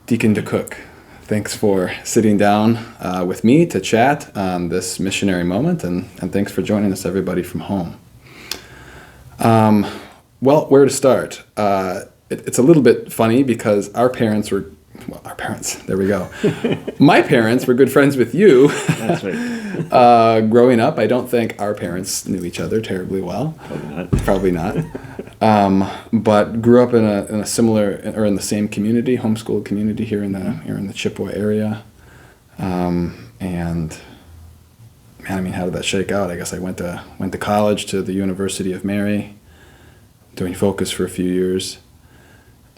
Deacon DeCook, thanks for sitting down with me to chat on this missionary moment, and thanks for joining us, everybody from home. Well, where to start? It's a little bit funny because our parents, there we go. My parents were good friends with you. That's right. Growing up, I don't think our parents knew each other terribly well. Probably not. Probably not. But grew up in a similar, or in the same community, homeschool community here in the Chippewa area. And man, I mean, how did that shake out? I guess I went to college to the University of Mary, doing Focus for a few years,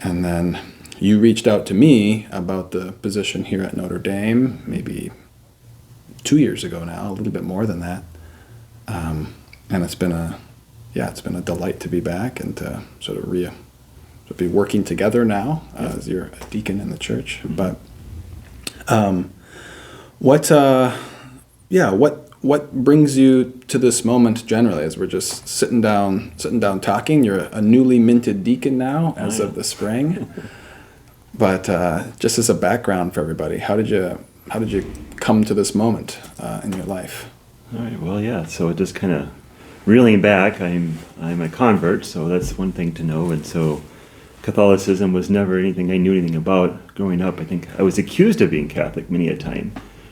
and then you reached out to me about the position here at Notre Dame, maybe 2 years ago now, a little bit more than that. And it's been a delight to be back and to sort of be working together now as you're a deacon in the church. But what brings you to this moment generally, as we're just sitting down talking? You're a newly minted deacon now as of the spring. But just as a background for everybody, how did you come to this moment in your life? All right. Well, yeah. So just kind of reeling back, I'm a convert, so that's one thing to know. And so Catholicism was never anything I knew anything about growing up. I think I was accused of being Catholic many a time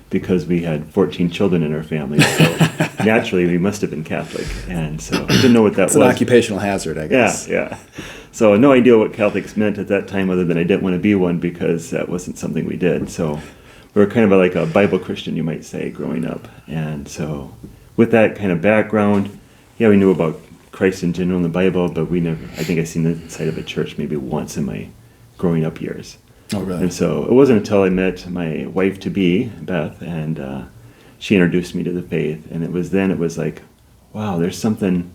because we had 14 children in our family. So naturally, we must have been Catholic. And so I didn't know what that was. It's an occupational hazard, I guess. Yeah. So no idea what Catholics meant at that time, other than I didn't want to be one because that wasn't something we did. So we were kind of like a Bible Christian, you might say, growing up. And so with that kind of background, yeah, we knew about Christ in general in the Bible, but I think I seen the inside of a church maybe once in my growing up years. Oh, really? And so it wasn't until I met my wife-to-be, Beth, and she introduced me to the faith. And it was like, wow, there's something,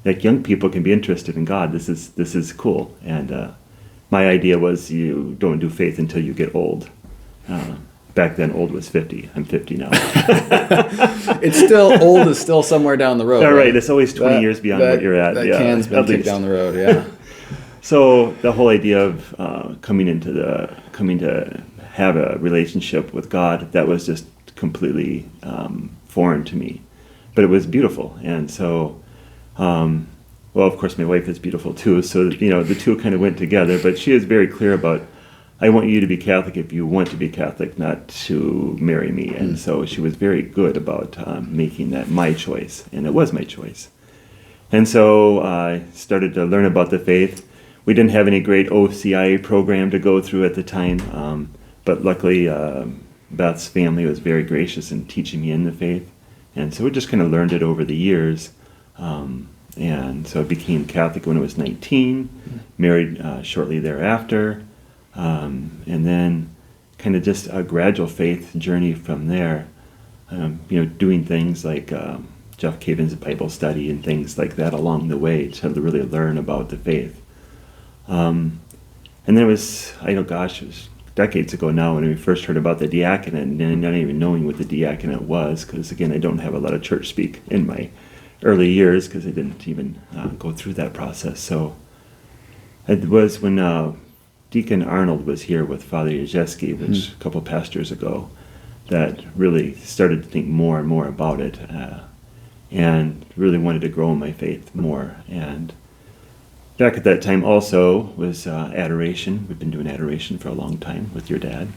like young people can be interested in God. This is cool. And my idea was you don't do faith until you get old. Back then, old was 50. I'm 50 now. It's still, old is still somewhere down the road. All right, it's always 20 years beyond what you're at. That can's been kicked down the road, yeah. So the whole idea of coming to have a relationship with God, that was just completely foreign to me. But it was beautiful. And so, well, of course, my wife is beautiful too. So, the two kind of went together. But she is very clear about, I want you to be Catholic if you want to be Catholic, not to marry me. And so she was very good about making that my choice, and it was my choice. And so I started to learn about the faith. We didn't have any great OCIA program to go through at the time, but luckily Beth's family was very gracious in teaching me in the faith. And so we just kind of learned it over the years. And so I became Catholic when I was 19, married shortly thereafter. And then kind of just a gradual faith journey from there, doing things like Jeff Caven's Bible study and things like that along the way to really learn about the faith. And then it was decades ago now when we first heard about the diaconate, and not even knowing what the diaconate was, because again, I don't have a lot of church speak in my early years because I didn't even go through that process. So it was when Deacon Arnold was here with Father Yezheski, which a couple pastors ago, that really started to think more and more about it, and really wanted to grow in my faith more. And back at that time also was adoration. We've been doing adoration for a long time with your dad,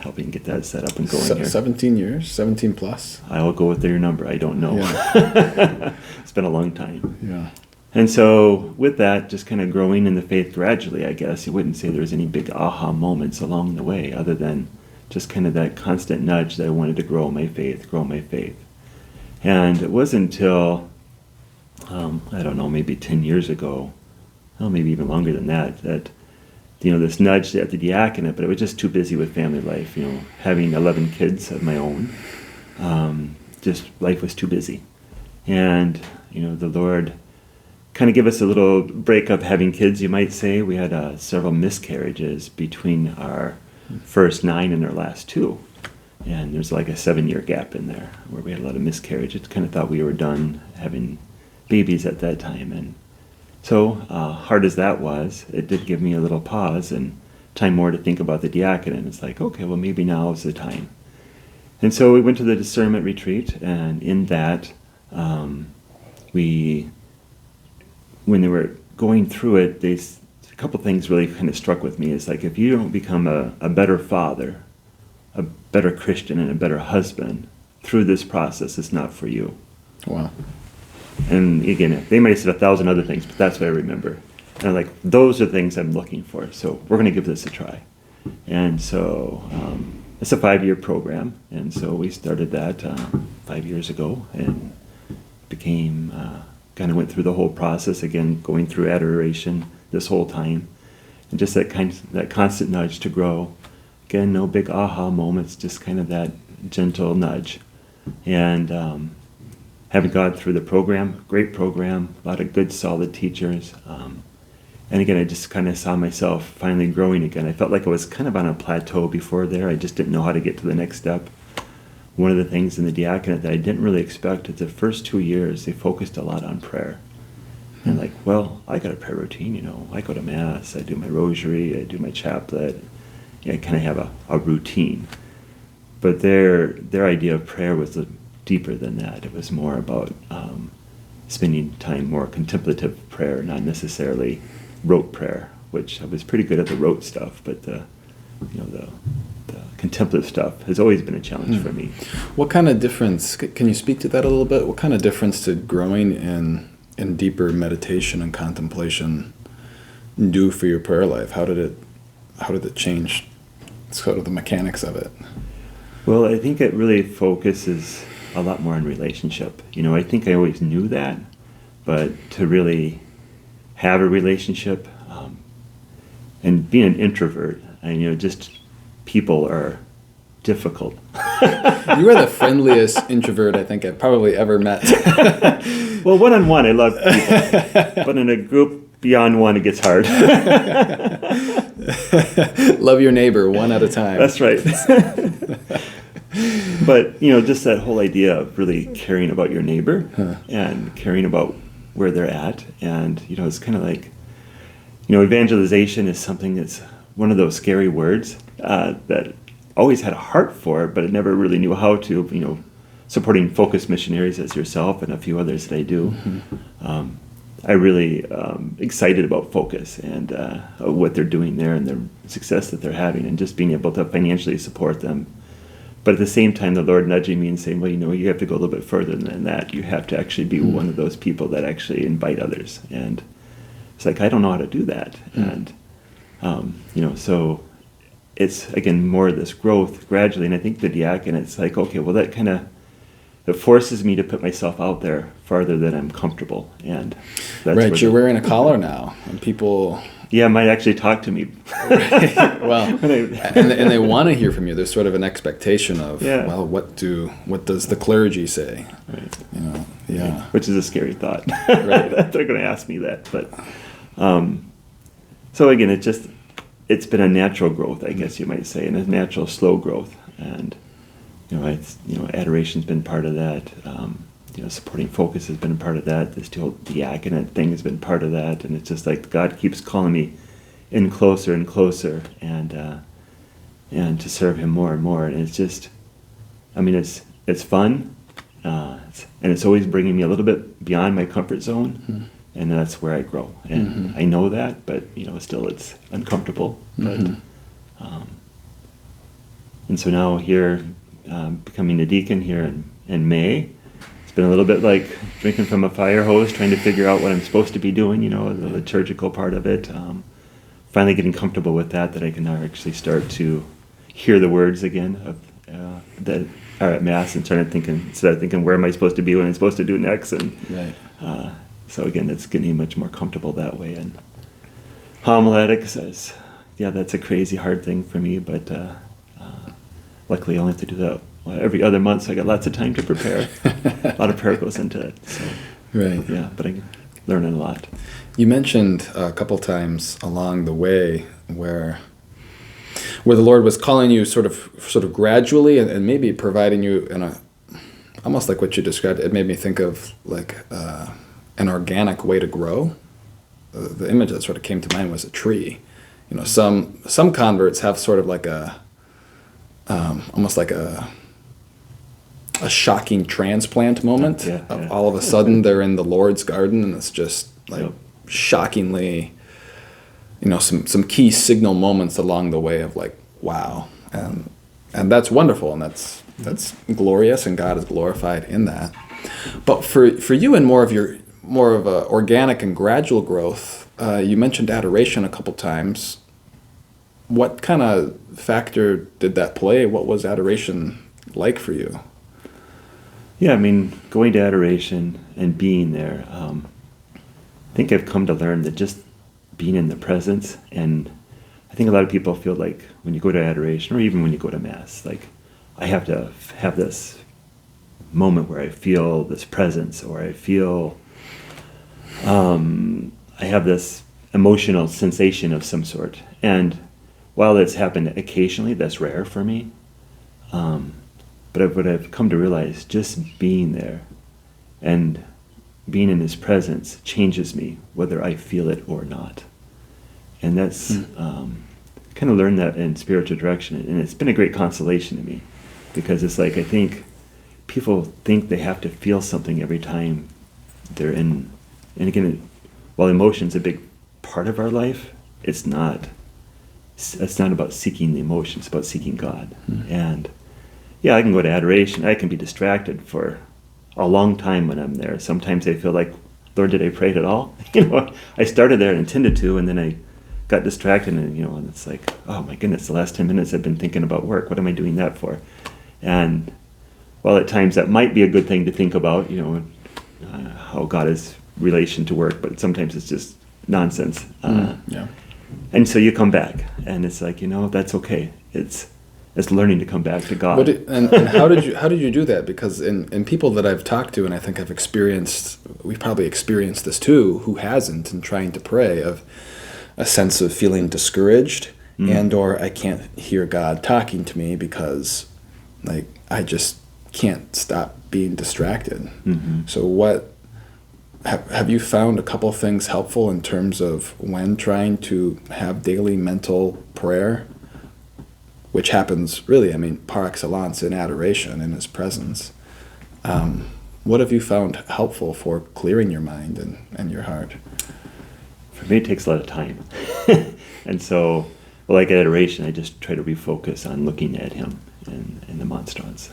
helping get that set up and going here. 17 years, 17 plus. I will go with your number. I don't know. Yeah. It's been a long time. Yeah. And so with that, just kind of growing in the faith gradually, I guess. You wouldn't say there was any big aha moments along the way, other than just kind of that constant nudge that I wanted to grow my faith. And it wasn't until, I don't know, maybe 10 years ago, maybe even longer than that, this nudge at the diaconate, but I was just too busy with family life, having 11 kids of my own. Just life was too busy. And, the Lord kind of give us a little break of having kids, you might say. We had several miscarriages between our first 9 and our last 2. And there's like a 7-year gap in there where we had a lot of miscarriages. Kind of thought we were done having babies at that time. And so hard as that was, it did give me a little pause and time more to think about the diaconate. And it's like, okay, well, maybe now is the time. And so we went to the discernment retreat, and in that, when they were going through it, a couple things really kind of struck with me. It's like, if you don't become a better father, a better Christian, and a better husband through this process, it's not for you. Wow. And again, they might have said 1,000 other things, but that's what I remember. And I'm like, those are things I'm looking for. So we're going to give this a try. And so it's a 5-year program. And so we started that 5 years ago, and became, kind of went through the whole process again, going through adoration this whole time. And just that constant nudge to grow. Again, no big aha moments, just kind of that gentle nudge. And having gone through the program, great program, a lot of good, solid teachers. And again, I just kind of saw myself finally growing again. I felt like I was kind of on a plateau before there. I just didn't know how to get to the next step. One of the things in the diaconate that I didn't really expect is the first 2 years, they focused a lot on prayer. And like, well, I got a prayer routine, I go to Mass, I do my rosary, I do my chaplet. I kind of have a routine. But their idea of prayer was deeper than that. It was more about spending time, more contemplative prayer, not necessarily rote prayer, which I was pretty good at the rote stuff, but the contemplative stuff has always been a challenge for me. What kind of difference, can you speak to that a little bit? What kind of difference did growing in deeper meditation and contemplation do for your prayer life? How did it change sort of the mechanics of it? Well, I think it really focuses a lot more on relationship. I think I always knew that, but to really have a relationship, and being an introvert, and just people are difficult. You are the friendliest introvert I think I've probably ever met. Well, one-on-one, I love people, but in a group beyond one, it gets hard. Love your neighbor one at a time. That's right. But, just that whole idea of really caring about your neighbor and caring about where they're at. And, it's kind of like, evangelization is something that's one of those scary words that always had a heart for, but I never really knew how to, supporting Focus missionaries as yourself and a few others that I do. Mm-hmm. I really excited about Focus and what they're doing there and the success that they're having, and just being able to financially support them. But at the same time, the Lord nudging me and saying, well, you have to go a little bit further than that. You have to actually be one of those people that actually invite others. And it's like, I don't know how to do that. And, so it's, again, more of this growth gradually. And I think the diaconate, it's like, okay, well, that kind of, it forces me to put myself out there farther than I'm comfortable. And that's right, you're wearing a collar now, and people... Yeah, might actually talk to me. Well, and they want to hear from you. There's sort of an expectation of, well, what does the clergy say? Right. Yeah. Which is a scary thought. Right. They're going to ask me that, but so again, it's been a natural growth, I guess you might say, and a natural slow growth, and adoration's been part of that. Supporting Focus has been a part of that. This whole diaconate thing has been part of that, and it's just like God keeps calling me in closer and closer, and to serve Him more and more. And it's just, it's fun, and it's always bringing me a little bit beyond my comfort zone, and that's where I grow. And I know that, but still it's uncomfortable. But and so now here, becoming a deacon here in May. Been a little bit like drinking from a fire hose, trying to figure out what I'm supposed to be doing, the liturgical part of it. Finally getting comfortable with that I can now actually start to hear the words again of that are at Mass, and instead of thinking, where am I supposed to be, what am I supposed to do next? And right. So again, it's getting much more comfortable that way. And homiletics is, that's a crazy hard thing for me, but luckily I only have to do that every other month, so I got lots of time to prepare. A lot of prayer goes into it. So, right. Yeah, but I'm learning a lot. You mentioned a couple times along the way where the Lord was calling you sort of gradually, and maybe providing you in a, almost like what you described. It made me think of like an organic way to grow. The image that sort of came to mind was a tree. some converts have sort of like a almost like a shocking transplant moment. All of a sudden they're in the Lord's garden, and it's just like shockingly, some key signal moments along the way of like, wow, and that's wonderful, and that's glorious, and God is glorified in that. But for you and more of a organic and gradual growth, you mentioned adoration a couple times. What kind of factor did that play? What was adoration like for you? Yeah, I mean, going to adoration and being there, I think I've come to learn that just being in the presence, and I think a lot of people feel like when you go to adoration, or even when you go to Mass, like, I have to have this moment where I feel this presence, or I feel, I have this emotional sensation of some sort. And while that's happened occasionally, that's rare for me. But what I've come to realize, just being there and being in his presence changes me, whether I feel it or not. And that's kind of learned that in spiritual direction, and it's been a great consolation to me, because it's like, I think people think they have to feel something every time they're in. And again, while emotion's a big part of our life, it's not about seeking the emotion, it's about seeking God. And yeah, I can go to adoration, I can be distracted for a long time when I'm there. Sometimes I feel like, Lord, did I pray at all? I started there and intended to, and then I got distracted, and it's like, oh my goodness, the last 10 minutes I've been thinking about work. What am I doing that for? And while at times that might be a good thing to think about, how God is relation to work, but sometimes it's just nonsense. And so you come back, and it's like, that's okay. It's learning to come back to God. And how did you do that? Because in people that I've talked to, and I think we've probably experienced this too, who hasn't, and trying to pray, of a sense of feeling discouraged, and or I can't hear God talking to me because like I just can't stop being distracted. So what have you found a couple things helpful in terms of when trying to have daily mental prayer, which happens really, par excellence in adoration in his presence? What have you found helpful for clearing your mind and your heart? For me, it takes a lot of time. And so, like adoration, I just try to refocus on looking at him in the monstrance.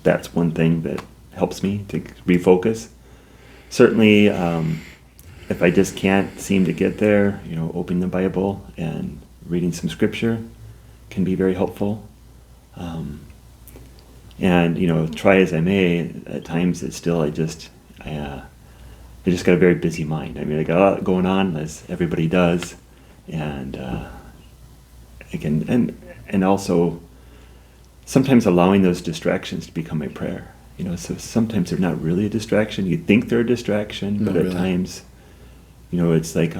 That's one thing that helps me to refocus. Certainly, if I just can't seem to get there, opening the Bible and reading some scripture can be very helpful. And try as I may, at times it's still I just got a very busy mind. I got a lot going on, as everybody does, and and also sometimes allowing those distractions to become my prayer. So sometimes they're not really a distraction. You think they're a distraction, but at times, it's like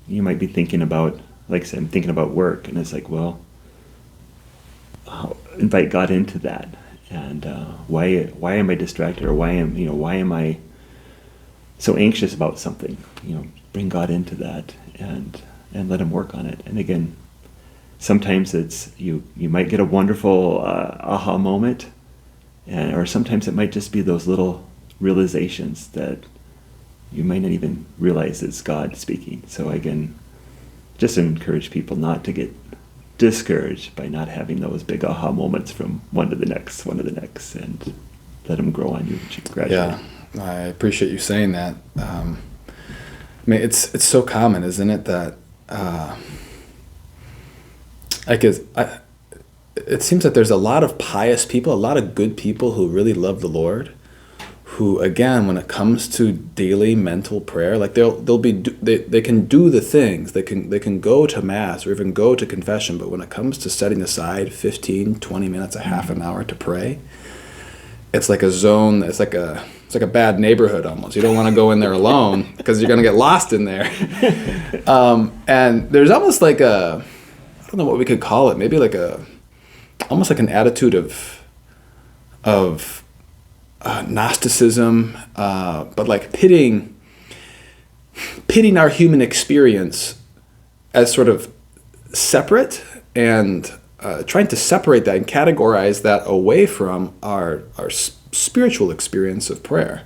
you might be thinking about, like I said, I'm thinking about work, and it's like, well, invite God into that, and why am I distracted, or why am I so anxious about something? Bring God into that, and let him work on it. And again, sometimes it's you might get a wonderful aha moment, or sometimes it might just be those little realizations that you might not even realize it's God speaking. So again, just encourage people not to get discouraged by not having those big aha moments from one to the next, and let them grow on you gradually. Yeah, I appreciate you saying that. It's so common, isn't it, that it seems that there's a lot of pious people, a lot of good people who really love the Lord, who, again, when it comes to daily mental prayer, like they can do the things, they can go to Mass or even go to confession, but when it comes to setting aside 15, 20 minutes, a half an hour to pray, it's like a zone. It's like a bad neighborhood almost. You don't want to go in there alone because you're going to get lost in there. And there's almost like I don't know what we could call it. Maybe like almost like an attitude of Gnosticism, but like pitting our human experience as sort of separate and trying to separate that and categorize that away from our spiritual experience of prayer.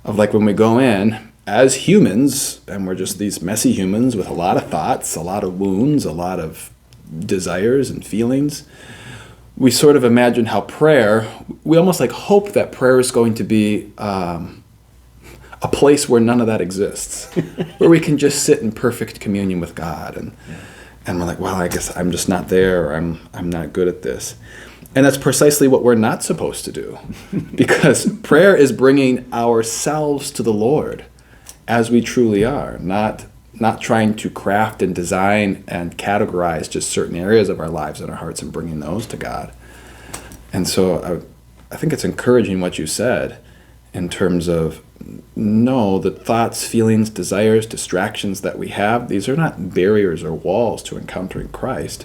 Of like when we go in as humans, and we're just these messy humans with a lot of thoughts, a lot of wounds, a lot of desires and feelings, we sort of imagine how prayer, we almost like hope that prayer is going to be a place where none of that exists, where we can just sit in perfect communion with God, and we're like, well, I guess I'm just not there, or I'm not good at this. And that's precisely what we're not supposed to do, because prayer is bringing ourselves to the Lord as we truly are, not trying to craft and design and categorize just certain areas of our lives and our hearts and bringing those to God. And so I think it's encouraging what you said in terms of, no, the thoughts, feelings, desires, distractions that we have, these are not barriers or walls to encountering Christ,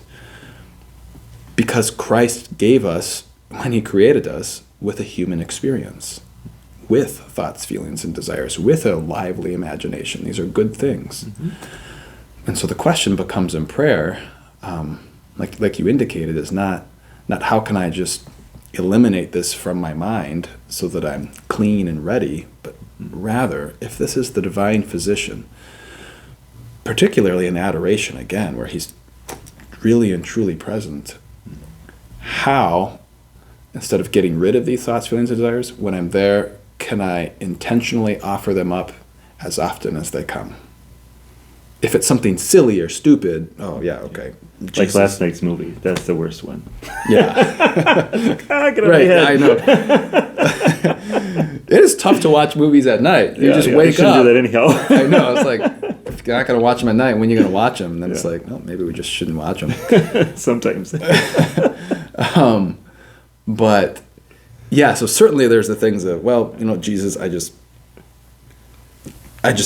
because Christ gave us, when he created us, with a human experience, with thoughts, feelings, and desires, with a lively imagination. These are good things. Mm-hmm. And so the question becomes in prayer, like you indicated, is not how can I just eliminate this from my mind so that I'm clean and ready, but rather, if this is the divine physician, particularly in adoration, again, where he's really and truly present, how, instead of getting rid of these thoughts, feelings, and desires, when I'm there, can I intentionally offer them up as often as they come? If it's something silly or stupid, oh yeah, okay. Like Jesus. last night's movie, that's the worst one. Yeah. Get out of my Right, head. I know. It is tough to watch movies at night. You just wake shouldn't up. do that anyhow. I know. It's like, if you're not going to watch them at night, when are you going to watch them? And then it's like, no, maybe we just shouldn't watch them. Sometimes. But yeah, so certainly there's the things of, well, Jesus, I just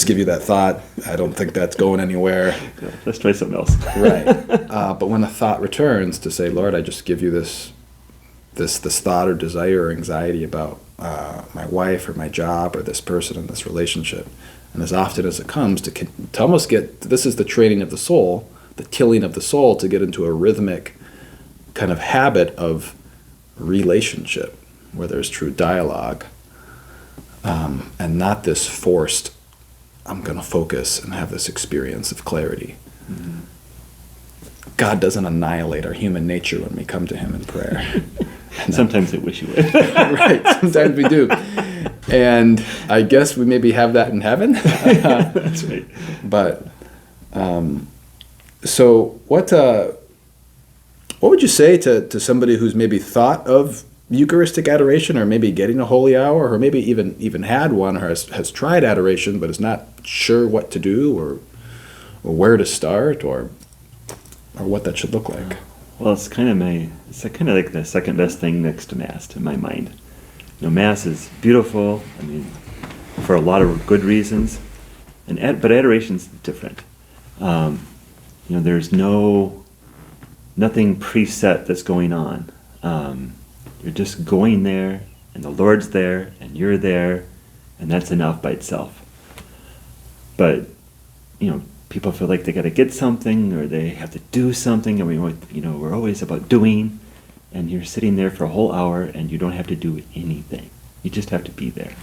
give you that thought. I don't think that's going anywhere. Yeah, let's try something else. Right. But when a thought returns to say, Lord, I just give you this thought or desire or anxiety about my wife or my job or this person in this relationship, and as often as it comes, to almost get, this is the training of the soul, the tilling of the soul, to get into a rhythmic kind of habit of relationship where there's true dialogue, and not this forced, I'm going to focus and have this experience of clarity. Mm-hmm. God doesn't annihilate our human nature when we come to him in prayer. Sometimes I wish you would. Right, sometimes we do. And I guess we maybe have that in heaven. That's right. But, so what would you say to somebody who's maybe thought of Eucharistic adoration, or maybe getting a holy hour, or maybe even had one, or has tried adoration but is not sure what to do, or where to start, or what that should look like? Well, it's kind of like the second best thing next to Mass in my mind. Mass is beautiful. I mean, for a lot of good reasons, but adoration's different. There's nothing preset that's going on. You're just going there, and the Lord's there, and you're there, and that's enough by itself. But, people feel like they got to get something, or they have to do something, and we're always about doing, and you're sitting there for a whole hour, and you don't have to do anything. You just have to be there.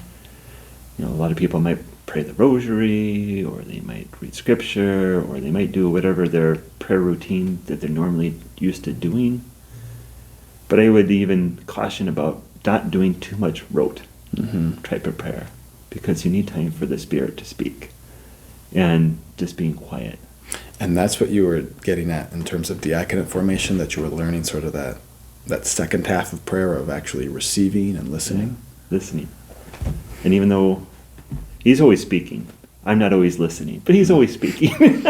A lot of people might pray the rosary, or they might read scripture, or they might do whatever their prayer routine that they're normally used to doing. But I would even caution about not doing too much rote type of prayer, because you need time for the Spirit to speak, and just being quiet. And that's what you were getting at in terms of diaconate formation, that you were learning sort of that second half of prayer of actually receiving and listening. Yeah, listening. And even though he's always speaking, I'm not always listening, but he's always speaking.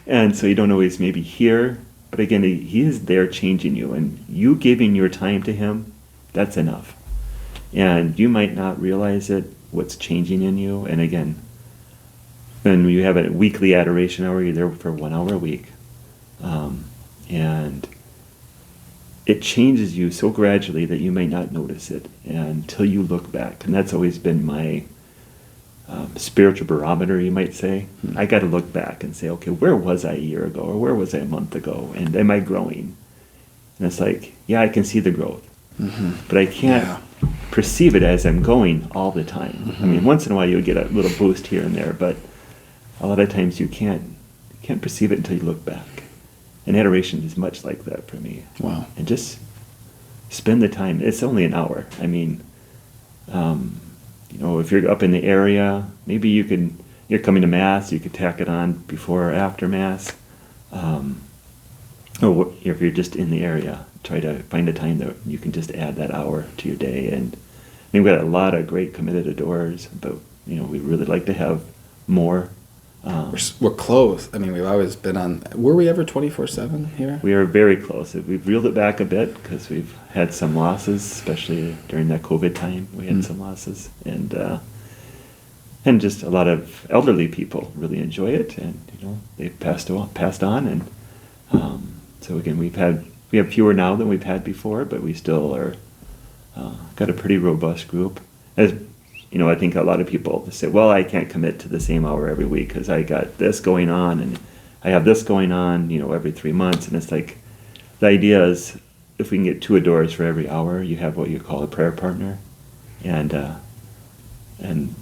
And so you don't always maybe hear, but again, he is there changing you, and you giving your time to him, that's enough. And you might not realize it, what's changing in you. And again, when you have a weekly adoration hour, you're there for 1 hour a week. And it changes you so gradually that you may not notice it until you look back. And that's always been my spiritual barometer, you might say. I got to look back and say, okay, where was I a year ago, or where was I a month ago, and am I growing? And it's like, yeah, I can see the growth, but I can't perceive it as I'm going all the time. I mean, once in a while you'll get a little boost here and there, but a lot of times you can't perceive it until you look back. And adoration is much like that for me. Wow. And just spend the time. It's only an hour. I mean, if you're up in the area, maybe you're coming to Mass, you could tack it on before or after Mass. Or if you're just in the area, try to find a time that you can just add that hour to your day. And we've got a lot of great committed adorers, but we really like to have more. We're close. I mean, we've always been on. Were we ever 24/7 here? We are very close. We've reeled it back a bit because we've had some losses, especially during that COVID time. We had some losses, and just a lot of elderly people really enjoy it, and they've passed on, and so again, we have fewer now than we've had before, but we still are got a pretty robust group. As I think a lot of people say, well, I can't commit to the same hour every week because I got this going on and I have this going on, every 3 months. And it's like, the idea is if we can get 2 adorers for every hour, you have what you call a prayer partner. And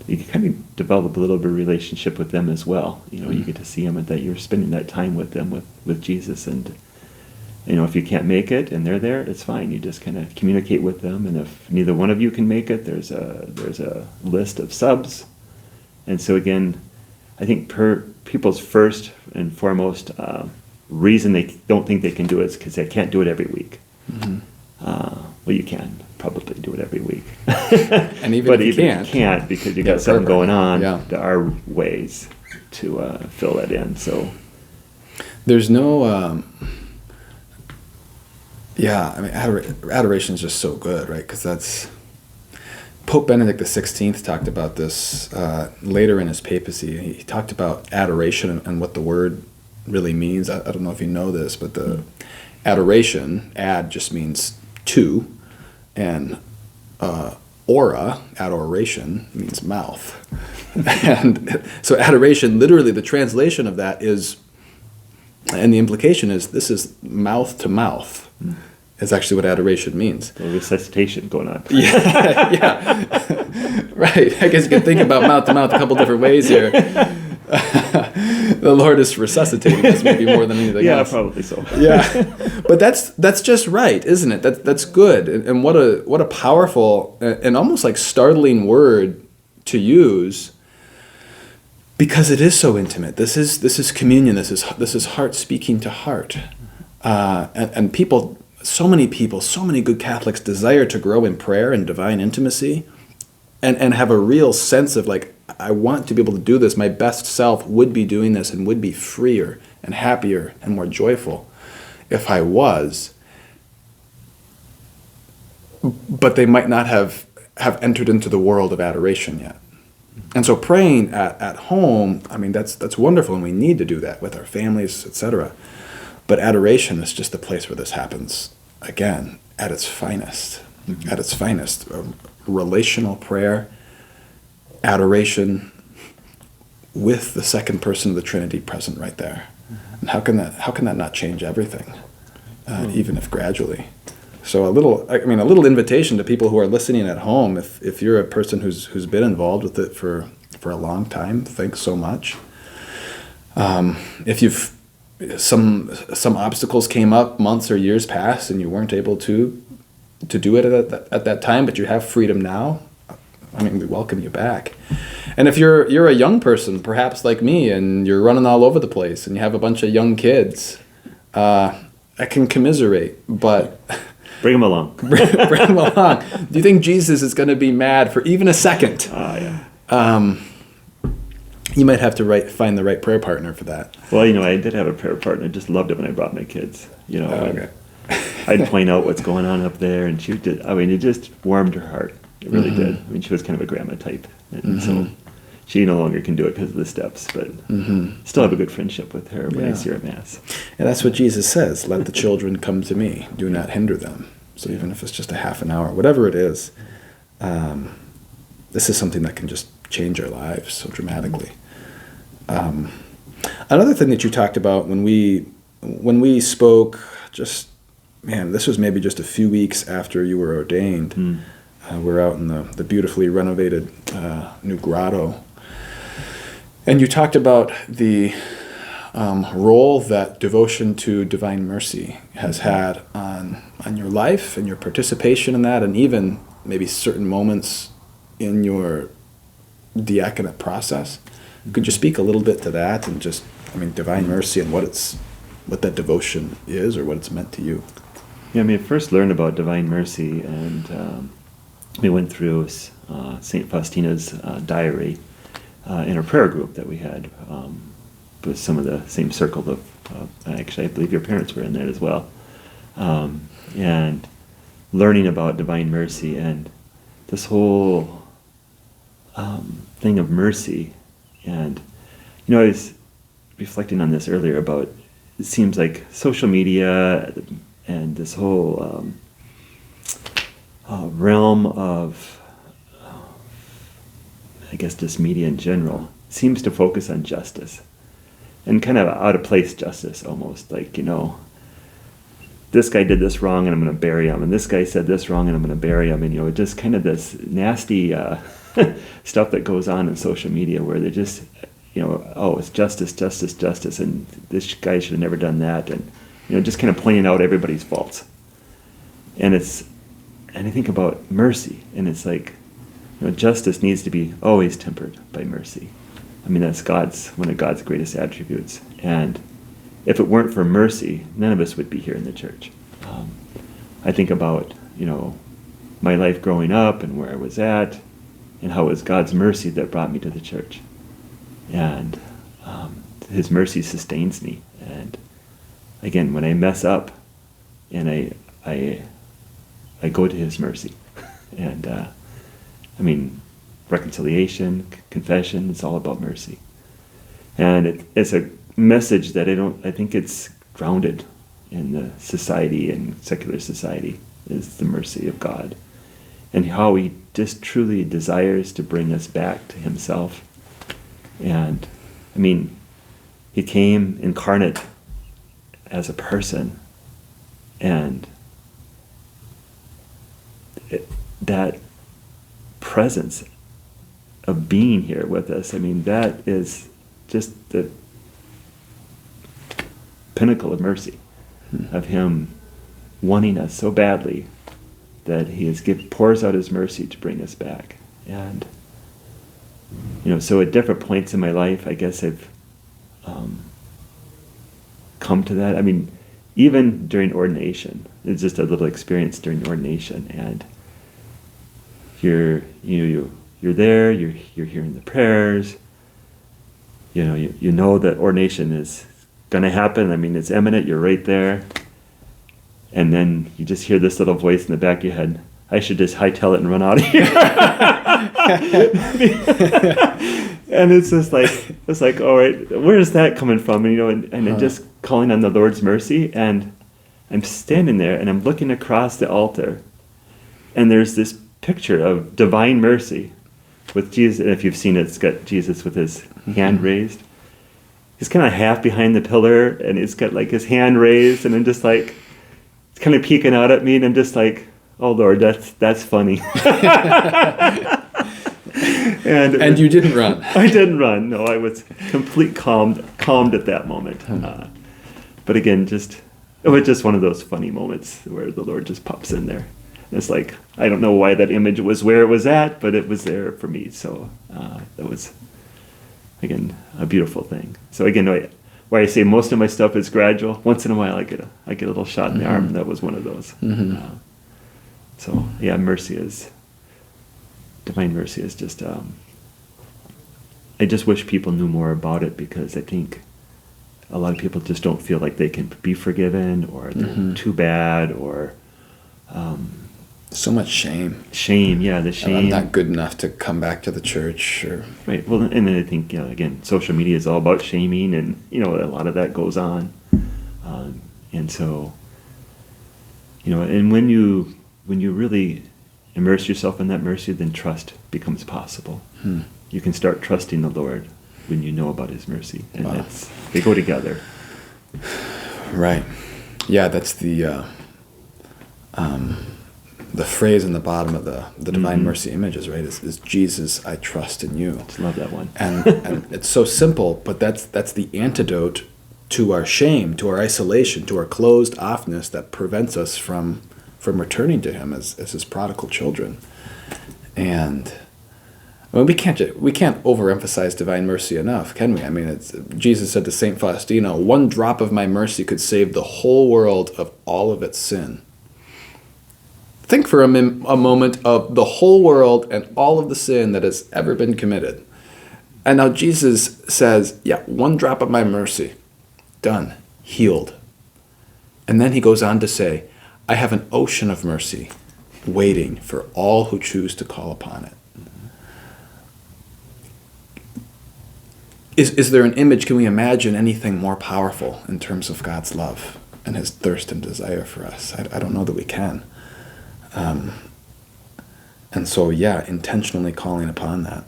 you can kind of develop a little bit of relationship with them as well. You get to see them and that you're spending that time with them, with Jesus. And, if you can't make it and they're there, it's fine. You just kind of communicate with them. And if neither one of you can make it, there's a list of subs. And so again, I think people's first and foremost reason they don't think they can do it is because they can't do it every week. Well, you can probably do it every week. And even if you can't because you got something going on, yeah. There are ways to fill that in. So there's no... I mean, adoration is just so good, right? Because that's... Pope Benedict XVI talked about this later in his papacy. He talked about adoration and what the word really means. I don't know if you know this, but the adoration, ad just means to, and adoration means mouth. And so adoration, literally the translation of that is, and the implication is, this is mouth to mouth. Is actually what adoration means. A little resuscitation going on. Yeah. Right. I guess you can think about mouth to mouth a couple different ways here. The Lord is resuscitating us maybe more than anything else. Yeah, probably so. Yeah. But that's just right, isn't it? That's good. And what a powerful and almost like startling word to use, because it is so intimate. This is communion. This is heart speaking to heart. And people, so many good Catholics desire to grow in prayer and divine intimacy and have a real sense of like, I want to be able to do this. My best self would be doing this and would be freer and happier and more joyful if I was. But they might not have entered into the world of adoration yet. And so praying at home, I mean, that's wonderful, and we need to do that with our families, etc. But adoration is just the place where this happens, again, at its finest. At its finest. Relational prayer, adoration with the second person of the Trinity present right there. And how can that not change everything, even if gradually? So a little invitation to people who are listening at home, if you're a person who's been involved with it for a long time, thanks so much. If you've some obstacles came up, months or years passed, and you weren't able to do it at that time, but you have freedom now, I mean, we welcome you back. And if you're a young person, perhaps like me, and you're running all over the place, and you have a bunch of young kids, I can commiserate, but bring them along. bring them along. Do you think Jesus is going to be mad for even a second? Yeah. You might have to find the right prayer partner for that. Well, I did have a prayer partner. I just loved it when I brought my kids. Okay. I'd point out what's going on up there, and it just warmed her heart. It really did. I mean, she was kind of a grandma type, and so she no longer can do it because of the steps, but still have a good friendship with her when I see her at Mass. And that's what Jesus says, let the children come to me, do not hinder them. So even if it's just a half an hour, whatever it is, this is something that can just change our lives so dramatically. Another thing that you talked about when we spoke, just man, this was maybe just a few weeks after you were ordained. We're out in the beautifully renovated new grotto, and you talked about the role that devotion to divine mercy has had on your life and your participation in that, and even maybe certain moments in your diaconate process. Could you speak a little bit to that and just, divine mercy and what that devotion is or what it's meant to you? Yeah, I first learned about divine mercy, and we went through St. Faustina's diary in a prayer group that we had with some of the same circle of actually, I believe your parents were in that as well. And learning about divine mercy and this whole thing of mercy. And, I was reflecting on this earlier about, it seems like social media and this whole realm of, I guess, just media in general, seems to focus on justice. And kind of out of place justice almost, like, this guy did this wrong and I'm going to bury him, and this guy said this wrong and I'm going to bury him, and just kind of this nasty stuff that goes on in social media where they just, oh, it's justice, justice, justice, and this guy should have never done that, and just kind of pointing out everybody's faults. And I think about mercy, and it's like, justice needs to be always tempered by mercy. That's one of God's greatest attributes. And if it weren't for mercy, none of us would be here in the church. I think about, my life growing up and where I was at, and how it was God's mercy that brought me to the church. And His mercy sustains me. And again, when I mess up, and I go to His mercy. And reconciliation, confession, it's all about mercy. And it's a message that I think it's grounded in the society and secular society, is the mercy of God. And how He just truly desires to bring us back to Himself. And, He came incarnate as a person. And that presence of being here with us, that is just the pinnacle of mercy, of Him wanting us so badly that He pours out His mercy to bring us back. And so at different points in my life, I guess I've come to that. Even during ordination, it's just a little experience during ordination, and you're there, you're hearing the prayers, you know that ordination is going to happen. It's imminent, you're right there. And then you just hear this little voice in the back of your head, I should just hightail it and run out of here. And it's just like, all right, where is that coming from? And just calling on the Lord's mercy. And I'm standing there and I'm looking across the altar, and there's this picture of divine mercy with Jesus. And if you've seen it, it's got Jesus with his hand raised. He's kind of half behind the pillar, and he's got his hand raised, and I'm just it's kind of peeking out at me, and I'm just like, oh Lord, that's funny. And you didn't run. I didn't run. No, I was calmed at that moment. But again, it was just one of those funny moments where the Lord just pops in there. And it's I don't know why that image was where it was at, but it was there for me. So that was, again, a beautiful thing. So again, why I say most of my stuff is gradual. Once in a while, I get a little shot in the arm, and that was one of those. So yeah, divine mercy is just. I just wish people knew more about it, because I think a lot of people just don't feel like they can be forgiven, or they're too bad, or. So much shame. Shame, yeah, the shame. I'm not good enough to come back to the church. Or... Right. Well, and then I think, again, social media is all about shaming, and a lot of that goes on, and so, and when you really immerse yourself in that mercy, then trust becomes possible. you can start trusting the Lord when you know about His mercy, and Wow. they go together. Right. Yeah, that's the phrase in the bottom of the Divine Mercy images, right? Is Jesus, I trust in you. Just love that one. And it's so simple, but that's the antidote to our shame, to our isolation, to our closed offness that prevents us from returning to Him as His prodigal children. And I mean, we can't overemphasize divine mercy enough, can we? I mean, Jesus said to Saint Faustina, "One drop of my mercy could save the whole world of all of its sin." Think for a moment of the whole world and all of the sin that has ever been committed. And now Jesus says, yeah, one drop of my mercy, done, healed. And then he goes on to say, I have an ocean of mercy waiting for all who choose to call upon it. Is there an image, can we imagine anything more powerful in terms of God's love and His thirst and desire for us? I don't know that we can. And so, yeah, intentionally calling upon that.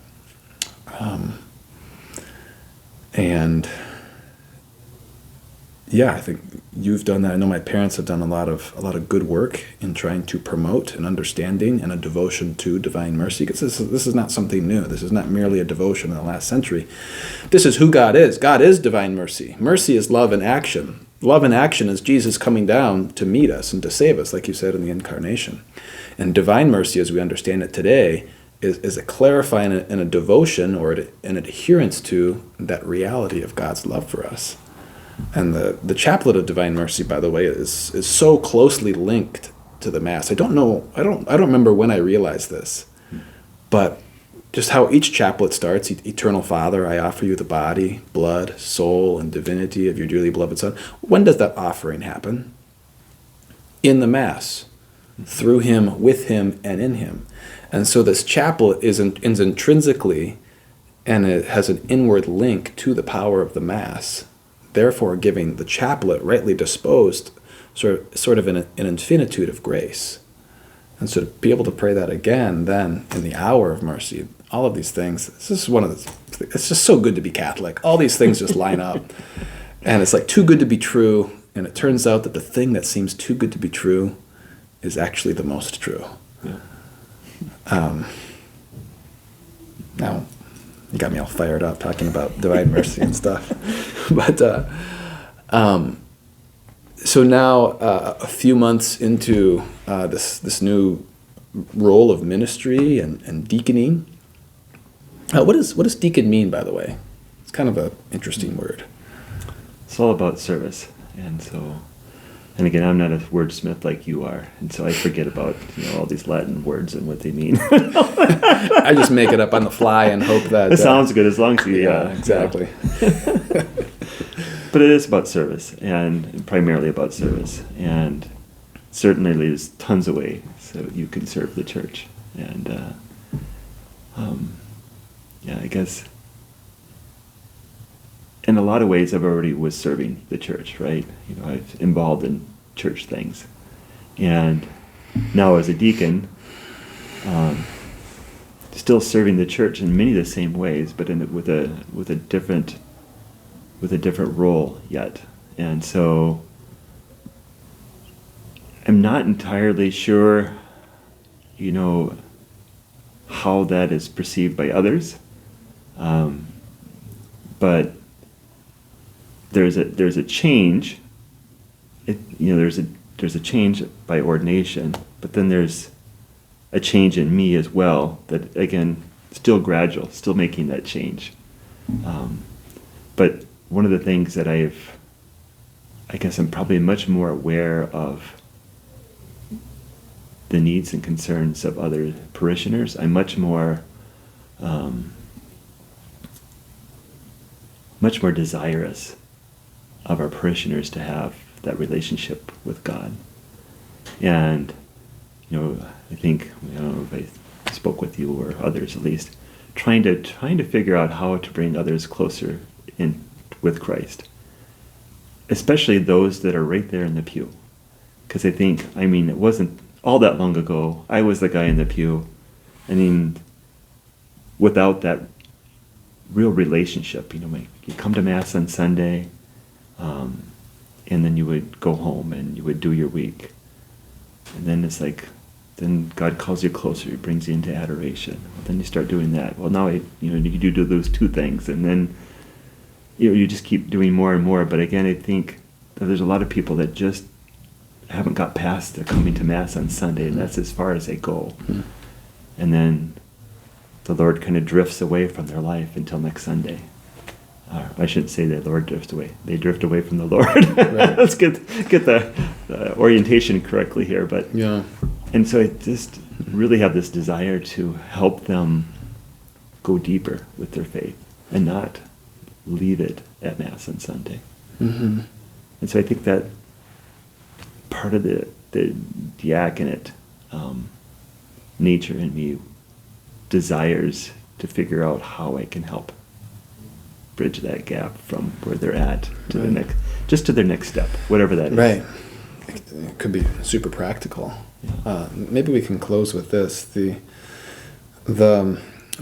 And yeah, I think you've done that. I know my parents have done a lot of good work in trying to promote an understanding and a devotion to divine mercy. Because this is not something new. This is not merely a devotion in the last century. This is who God is. God is divine mercy. Mercy is love in action. Love in action is Jesus coming down to meet us and to save us, like you said in the Incarnation. And divine mercy, as we understand it today, is a clarifying and a devotion or an adherence to that reality of God's love for us. And the chaplet of divine mercy, by the way, is so closely linked to the Mass. I don't remember when I realized this, but just how each chaplet starts, Eternal Father, I offer you the body, blood, soul, and divinity of your dearly beloved Son. When does that offering happen? In the Mass, through Him, with Him, and in Him. And so this chaplet is intrinsically, and it has an inward link to the power of the Mass, therefore giving the chaplet, rightly disposed, sort of an infinitude of grace. And so to be able to pray that again, then in the hour of mercy, all of these things, it's just so good to be Catholic. All these things just line up. And it's like too good to be true. And it turns out that the thing that seems too good to be true is actually the most true. Yeah. Now, you got me all fired up talking about divine mercy and stuff. But so now, a few months into this new role of ministry and deaconing, what does deacon mean, by the way? It's kind of an interesting word. It's all about service, and again, I'm not a wordsmith like you are, and so I forget about all these Latin words and what they mean. I just make it up on the fly and hope that It sounds good as long as you. Yeah, exactly. But it is about service, and primarily about service, and certainly there's tons of ways so you can serve the church, and I guess in a lot of ways I've already was serving the church, right? I've involved in church things, and now as a deacon, still serving the church in many of the same ways, but with a different role yet. And so I'm not entirely sure, how that is perceived by others. But there's a change. There's a change by ordination, but then there's a change in me as well. That again, still gradual, still making that change. But one of the things that I guess I'm probably much more aware of the needs and concerns of other parishioners. I'm much more desirous of our parishioners to have that relationship with God. And, I think, I don't know if I spoke with you or others at least, trying to figure out how to bring others closer in with Christ, especially those that are right there in the pew. Because I think, it wasn't all that long ago, I was the guy in the pew. Without that real relationship. You come to Mass on Sunday, and then you would go home and you would do your week. And then it's like, then God calls you closer. He brings you into adoration. Then you start doing that. Well, now you do those two things, and then you just keep doing more and more. But again, I think that there's a lot of people that just haven't got past the coming to Mass on Sunday, and that's as far as they go. Mm-hmm. And then the Lord kind of drifts away from their life until next Sunday. I shouldn't say the Lord drifts away. They drift away from the Lord. Right. Let's get the orientation correctly here. But yeah. And so I just really have this desire to help them go deeper with their faith and not leave it at Mass on Sunday. Mm-hmm. And so I think that part of the diaconate nature in me desires to figure out how I can help bridge that gap from where they're at to the next, just to their next step, whatever that is. Right. It could be super practical. Yeah. Maybe we can close with this. The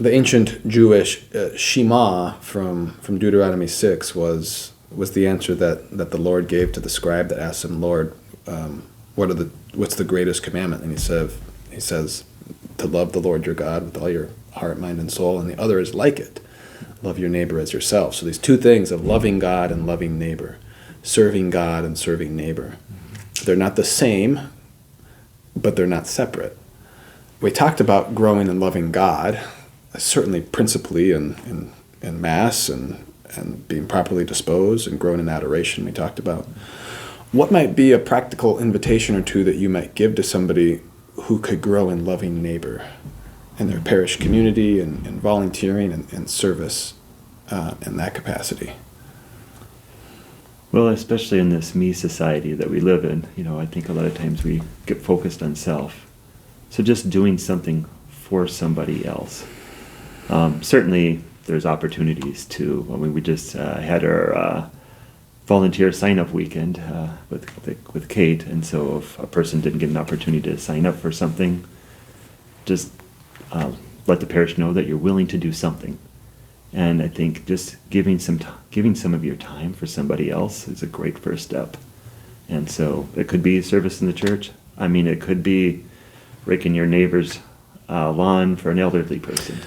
ancient Jewish Shema from Deuteronomy 6 was the answer that the Lord gave to the scribe that asked him, Lord, what's the greatest commandment? And he says to love the Lord your God with all your heart, mind, and soul, and the other is like it. Love your neighbor as yourself. So these two things of loving God and loving neighbor, serving God and serving neighbor. They're not the same, but they're not separate. We talked about growing and loving God, certainly principally in Mass and being properly disposed and growing in adoration we talked about. What might be a practical invitation or two that you might give to somebody who could grow in loving neighbor in their parish community and volunteering and service in that capacity? Well, especially in this me society that we live in, I think a lot of times we get focused on self. So just doing something for somebody else. Certainly there's opportunities to, we just had our volunteer sign-up weekend with Kate, and so if a person didn't get an opportunity to sign up for something, just let the parish know that you're willing to do something. And I think just giving some of your time for somebody else is a great first step. And so it could be service in the church. It could be raking your neighbor's lawn for an elderly person.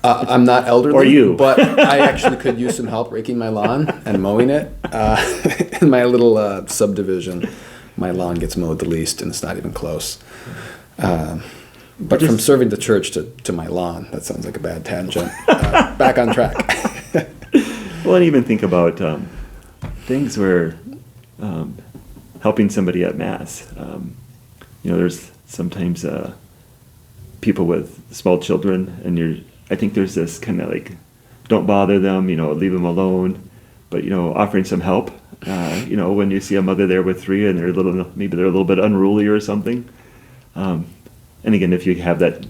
I'm not elderly, or you. But I actually could use some help raking my lawn and mowing it. In my little subdivision, my lawn gets mowed the least, and it's not even close. But from serving the church to my lawn, that sounds like a bad tangent. Back on track. Well, and even think about things where helping somebody at Mass. There's sometimes people with small children, and I think there's this kind of like, don't bother them, leave them alone. But offering some help. When you see a mother there with 3 and they're maybe they're a little bit unruly or something. And again, if you have that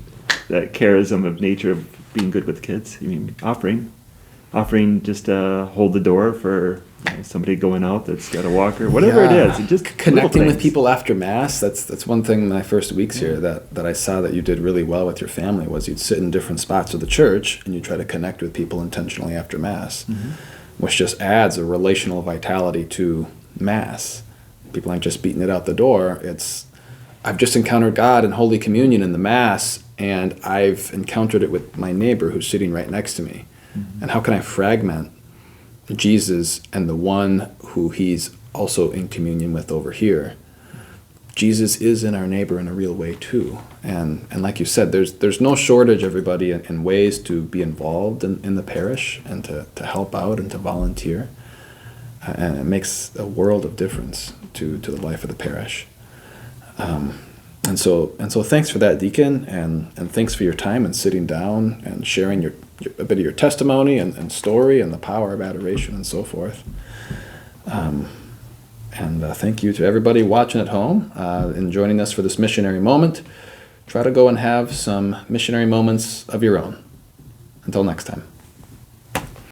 charism of nature of being good with kids, offering just to hold the door for somebody going out that's got a walker, whatever it is. It just connecting with people after Mass. That's one thing in my first weeks here that I saw that you did really well with your family was you'd sit in different spots of the church and you try to connect with people intentionally after Mass, which just adds a relational vitality to Mass. People aren't just beating it out the door. I've just encountered God in Holy Communion in the Mass, and I've encountered it with my neighbor who's sitting right next to me. Mm-hmm. And how can I fragment Jesus and the one who he's also in communion with over here? Jesus is in our neighbor in a real way too. And like you said, there's no shortage, everybody, in ways to be involved in the parish and to help out and to volunteer. And it makes a world of difference to the life of the parish. And so thanks for that, Deacon, and thanks for your time and sitting down and sharing a bit of your testimony and story and the power of adoration and so forth. And thank you to everybody watching at home and joining us for this missionary moment. Try to go and have some missionary moments of your own. Until next time.